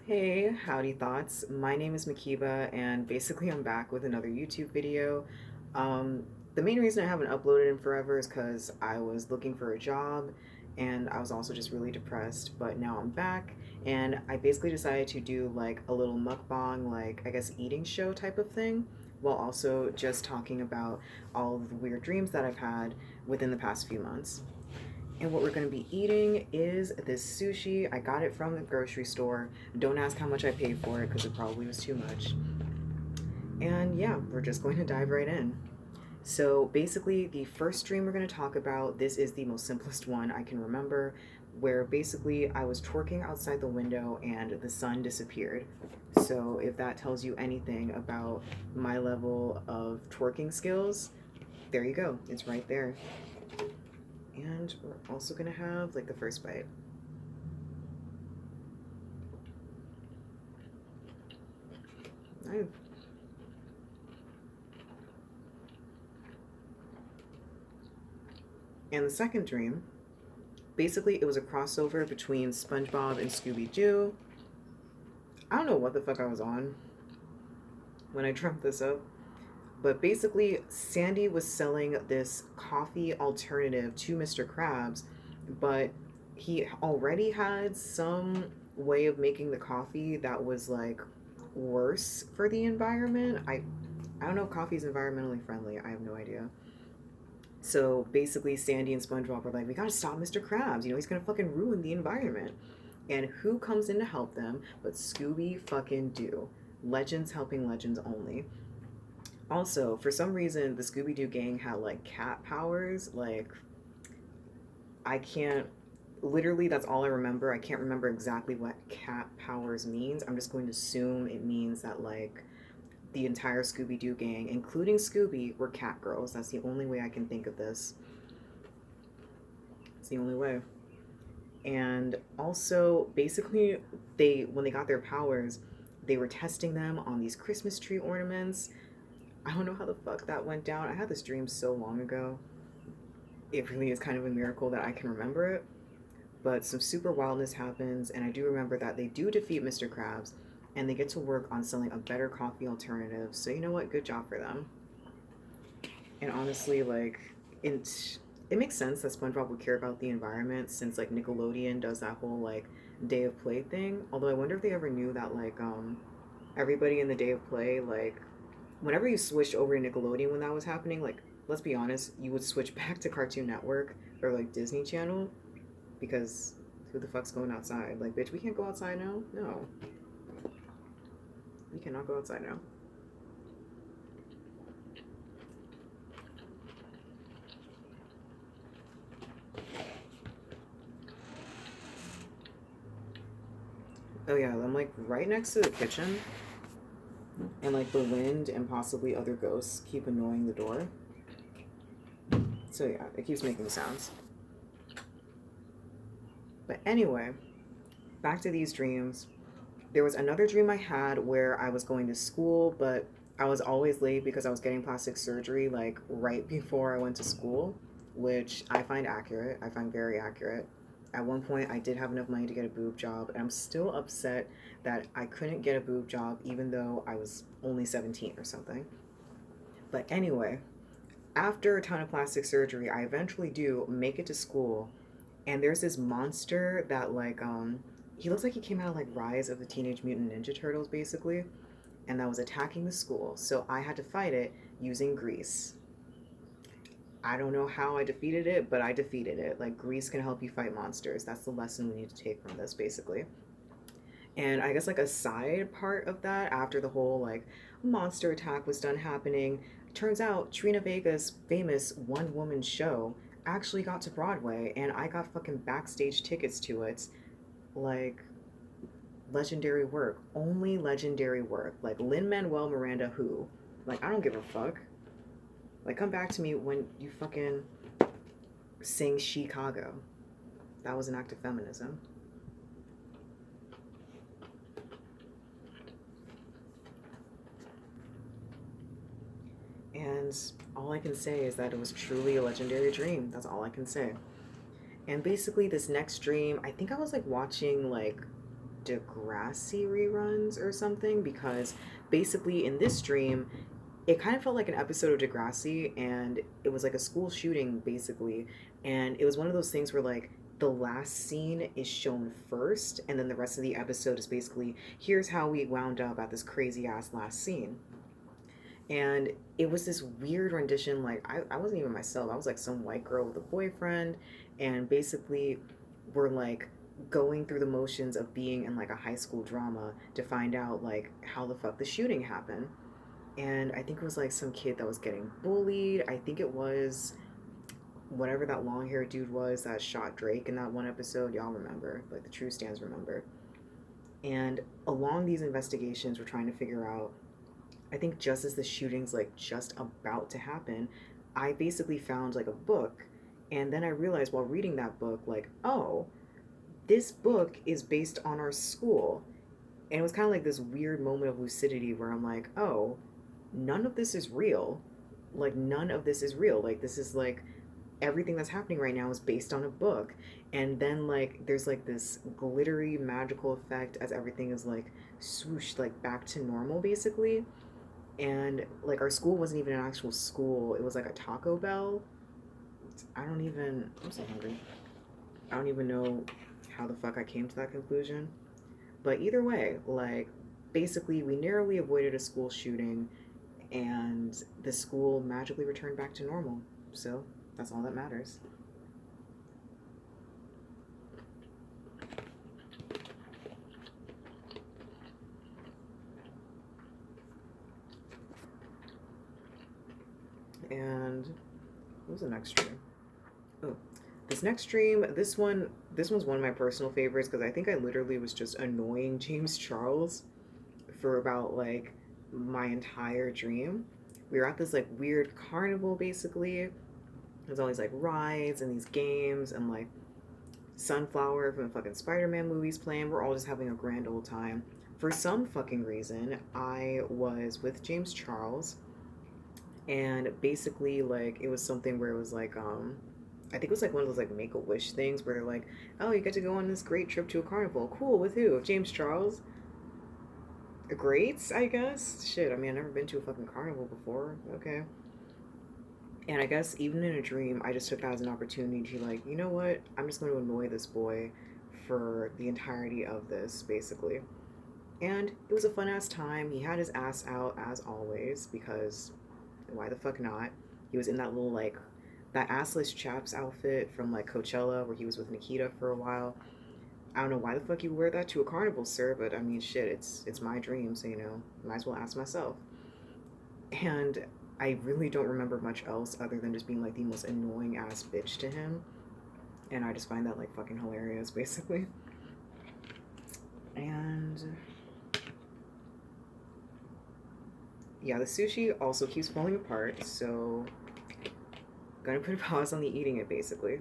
Hey, howdy thoughts. My name is Makiba, and basically, I'm back with another YouTube video. Um, the main reason I haven't uploaded in forever is because I was looking for a job and I was also just really depressed. But now I'm back, and I basically decided to do like a little mukbang, like I guess eating show type of thing, while also just talking about all of the weird dreams that I've had within the past few months. And what we're going to be eating is this sushi. I got it from the grocery store. Don't ask how much I paid for it because it probably was too much. And yeah, we're just going to dive right in. So basically, the first dream we're going to talk about, this is the most simplest one I can remember, where basically I was twerking outside the window and the sun disappeared. So if that tells you anything about my level of twerking skills, there you go. It's right there. And we're also going to have like the first bite. Nice. And the second dream, basically, it was a crossover between SpongeBob and Scooby Doo. I don't know what the fuck I was on when I dreamt this up, but basically, Sandy was selling this coffee alternative to Mr. Krabs, but he already had some way of making the coffee that was like worse for the environment. I don't know if coffee is environmentally friendly. I have no idea. So basically, Sandy and SpongeBob were like, we gotta stop Mr. Krabs. He's gonna fucking ruin the environment. And who comes in to help them but Scooby fucking Doo? Legends helping legends only. Also, for some reason, the Scooby Doo gang had like cat powers. Like, I can't. Literally, that's all I remember. I can't remember exactly what cat powers means. I'm just going to assume it means that, like, the entire Scooby Doo gang, including Scooby, were cat girls. That's the only way I can think of this. It's the only way. And also, basically, when they got their powers, they were testing them on these Christmas tree ornaments. I don't know how the fuck that went down. I had this dream so long ago. It really is kind of a miracle that I can remember it. But some super wildness happens, and I do remember that they do defeat Mr. Krabs, and they get to work on selling a better coffee alternative. So you know what? Good job for them. And honestly, like, it makes sense that SpongeBob would care about the environment since like Nickelodeon does that whole like day of play thing. Although I wonder if they ever knew that like everybody in the day of play, like whenever you switched over to Nickelodeon when that was happening, like let's be honest, you would switch back to Cartoon Network or like Disney Channel because who the fuck's going outside? Like, bitch, we can't go outside now. No, we cannot go outside now. Oh yeah, I'm like right next to the kitchen, and like the wind and possibly other ghosts keep annoying the door. So yeah, it keeps making sounds. But anyway, back to these dreams. There was another dream I had where I was going to school, but I was always late because I was getting plastic surgery like right before I went to school, which I find accurate. I find very accurate. At one point, I did have enough money to get a boob job, and I'm still upset that I couldn't get a boob job even though I was only 17 or something. But anyway, after a ton of plastic surgery, I eventually do make it to school, and there's this monster that like he looks like he came out of like Rise of the Teenage Mutant Ninja Turtles basically, and that was attacking the school. So I had to fight it using grease. I don't know how I defeated it, but I defeated it. Like grease can help you fight monsters. That's the lesson we need to take from this basically. And I guess like a side part of that, after the whole like monster attack was done happening, turns out Trina Vega's famous one woman show actually got to Broadway, and I got fucking backstage tickets to it. Like legendary work, only legendary work. Like Lin Manuel Miranda, who? Like I don't give a fuck. Like come back to me when you fucking sing Chicago. That was an act of feminism. And all I can say is that it was truly a legendary dream. That's all I can say. And basically, this next dream, I think I was like watching like Degrassi reruns or something, because basically in this dream it kind of felt like an episode of Degrassi, and it was like a school shooting basically, and it was one of those things where like the last scene is shown first, and then the rest of the episode is basically here's how we wound up at this crazy ass last scene. And it was this weird rendition. Like I wasn't even myself. I was like some white girl with a boyfriend, and basically we're like going through the motions of being in like a high school drama to find out like how the fuck the shooting happened. And I think it was like some kid that was getting bullied. I think it was whatever that long haired dude was that shot Drake in that one episode. Y'all remember, like the true stands remember. And along these investigations, we're trying to figure out, I think just as the shooting's like just about to happen, I basically found like a book. And then I realized while reading that book, like, oh, this book is based on our school. And it was kind of like this weird moment of lucidity where I'm like, oh, none of this is real. Like, none of this is real. Like, this is like everything that's happening right now is based on a book. And then, like, there's like this glittery magical effect as everything is like swooshed, like back to normal, basically. And like, our school wasn't even an actual school, it was like a Taco Bell. I'm so hungry. I don't even know how the fuck I came to that conclusion. But either way, like, basically, we narrowly avoided a school shooting, and the school magically returned back to normal. So that's all that matters. And what was the next stream? Oh, this next stream, this one's one of my personal favorites because I think I literally was just annoying James Charles for about like my entire dream. We were at this like weird carnival basically. There's always like rides and these games and like Sunflower from the fucking Spider-Man movies playing. We're all just having a grand old time. For some fucking reason, I was with James Charles, and basically like it was something where it was like I think it was like one of those like make a wish things where they're like, oh, you get to go on this great trip to a carnival. Cool, with who? James Charles. Greats, I guess. Shit, I mean, I've never been to a fucking carnival before. Okay. And I guess even in a dream, I just took that as an opportunity to like, you know what? I'm just going to annoy this boy for the entirety of this, basically. And it was a fun ass time. He had his ass out as always because why the fuck not? He was in that little like that assless chaps outfit from like Coachella where he was with Nikita for a while. I don't know why the fuck you wear that to a carnival, sir, but I mean shit, it's my dream, so you know, might as well ask myself. And I really don't remember much else other than just being like the most annoying ass bitch to him. And I just find that like fucking hilarious, basically. And yeah, the sushi also keeps falling apart, so gonna put a pause on the eating it basically.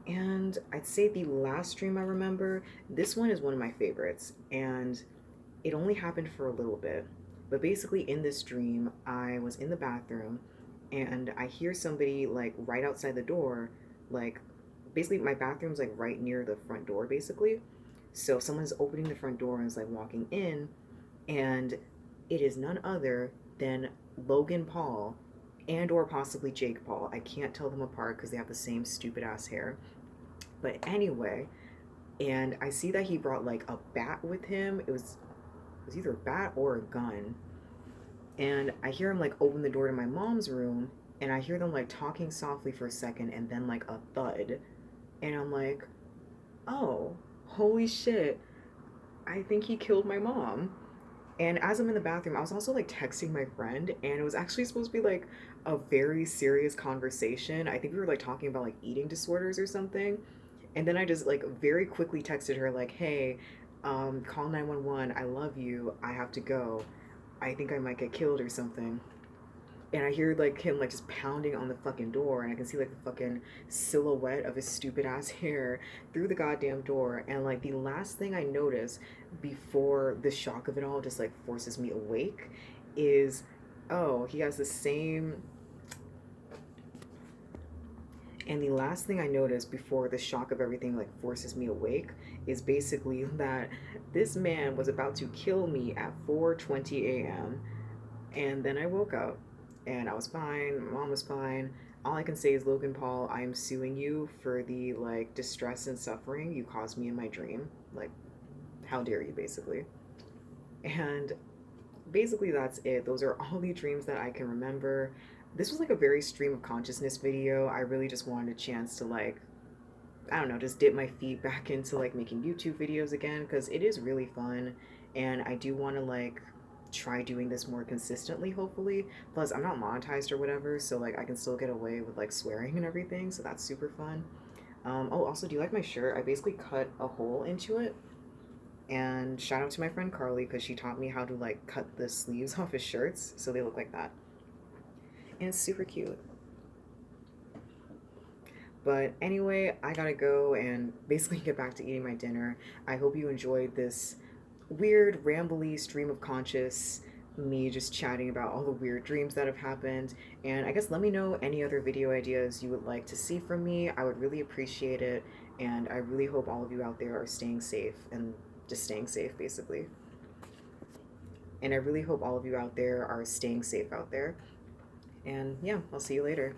And I'd say the last dream I remember, this one is one of my favorites, and it only happened for a little bit. But basically, in this dream, I was in the bathroom and I hear somebody like right outside the door, like basically, my bathroom's like right near the front door, basically. So someone's opening the front door and is like walking in, and it is none other than Logan Paul and or possibly Jake Paul. I can't tell them apart because they have the same stupid ass hair. But anyway, and I see that he brought like a bat with him. It was either a bat or a gun. And I hear him like open the door to my mom's room, and I hear them like talking softly for a second and then like a thud. And I'm like, "Oh, holy shit. I think he killed my mom." And as I'm in the bathroom, I was also like texting my friend, and it was actually supposed to be like a very serious conversation. I think we were like talking about like eating disorders or something. And then I just like very quickly texted her like, "Hey, call 911. I love you. I have to go. I think I might get killed or something." And I hear like him like just pounding on the fucking door, and I can see like the fucking silhouette of his stupid ass hair through the goddamn door. And like the last thing I notice before the shock of it all just like forces me awake is, oh, he has the same, And the last thing I noticed before the shock of everything like forces me awake is basically that this man was about to kill me at 4:20 a.m. And then I woke up and I was fine. My mom was fine. All I can say is, Logan Paul, I am suing you for the like distress and suffering you caused me in my dream. Like, how dare you, basically. And basically, that's it. Those are all the dreams that I can remember. This was like a very stream of consciousness video. I really just wanted a chance to like, I don't know, just dip my feet back into like making YouTube videos again because it is really fun, and I do want to like try doing this more consistently, hopefully. Plus, I'm not monetized or whatever, so like I can still get away with like swearing and everything, so that's super fun. Oh, also, do you like my shirt? I basically cut a hole into it, and shout out to my friend Carly because she taught me how to like cut the sleeves off his shirts so they look like that, and it's super cute. But anyway, I gotta go and basically get back to eating my dinner. I hope you enjoyed this weird, rambly stream of conscious me just chatting about all the weird dreams that have happened. And I guess let me know any other video ideas you would like to see from me. I would really appreciate it. And I really hope all of you out there are staying safe and just staying safe, basically. And I really hope all of you out there are staying safe out there. And yeah, I'll see you later.